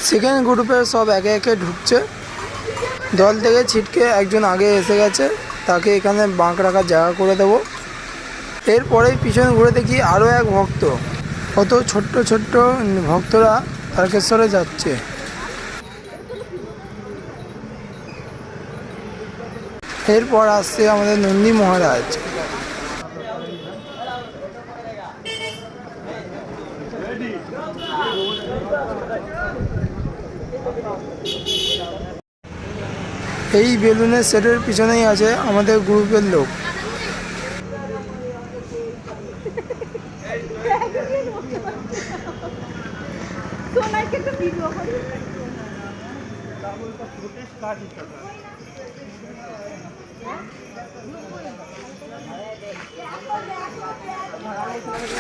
Second গ্রুপের সব একে একে ঢুকছে। দল থেকে ছিটকে একজন আগে এসে গেছে, তাকে এখানে বাঁক রাখার জায়গা করে দেবো। এরপরেই পিছনে ঘুরে দেখি আরও এক ভক্ত। কত ছোট্ট ছোট্ট ভক্তরা তারকেশ্বরে যাচ্ছে। এরপর আসছে আমাদের নন্দী মহারাজ। এই বেলুনের সেটের পিছনেই আছে আমাদের গ্রুপের লোক।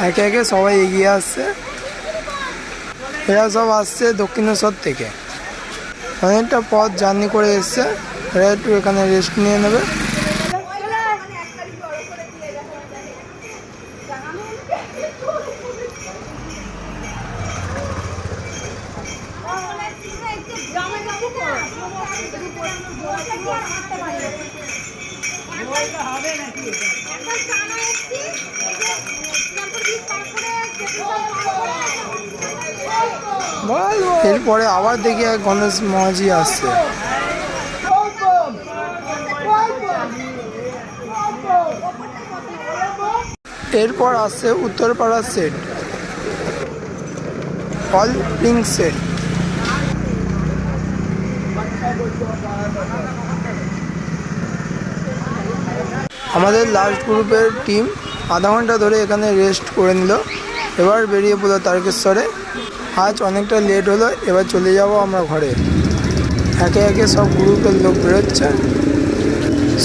একে একে সবাই এগিয়ে আসছে। এরা সব আসছে দক্ষিণেশ্বর থেকে, অনেকটা পথ জার্নি করে এসছে। এরা একটু এখানে রেস্ট নিয়ে নেবে। এরপরে আবার দেখি এক গণেশ মহাজি আসছে। এরপর আসছে উত্তরপাড়ার সেট, অল পিঙ্ক সেট। আমাদের লাস্ট গ্রুপের টিম আধা ঘন্টা ধরে এখানে রেস্ট করে নিল। এবার বেরিয়ে পড়লো তারকেশ্বরে। আজ অনেকটা লেট হলো, এবার চলে যাব আমরা ঘরে। একে একে সব গ্রুপের লোক বেরোচ্ছে।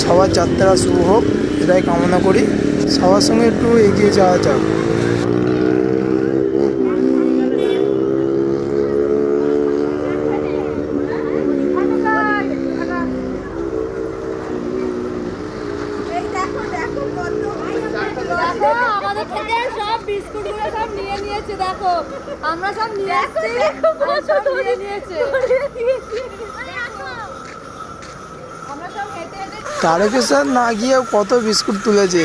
সবার যাত্রা শুভ হোক এটাই কামনা করি। সবার সঙ্গে একটু এগিয়ে যাওয়া যাক। দেখো আমরা সব নিয়ে আসছি, তারকেশ্বর না গিয়ে কত বিস্কুট তুলেছে।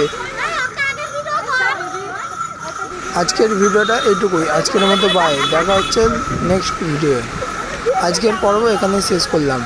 আজকের ভিডিওটা এইটুকুই। আজকের মতো বাই, দেখা হচ্ছে নেক্সট ভিডিও। আজকের পর্ব এখানে শেষ করলাম।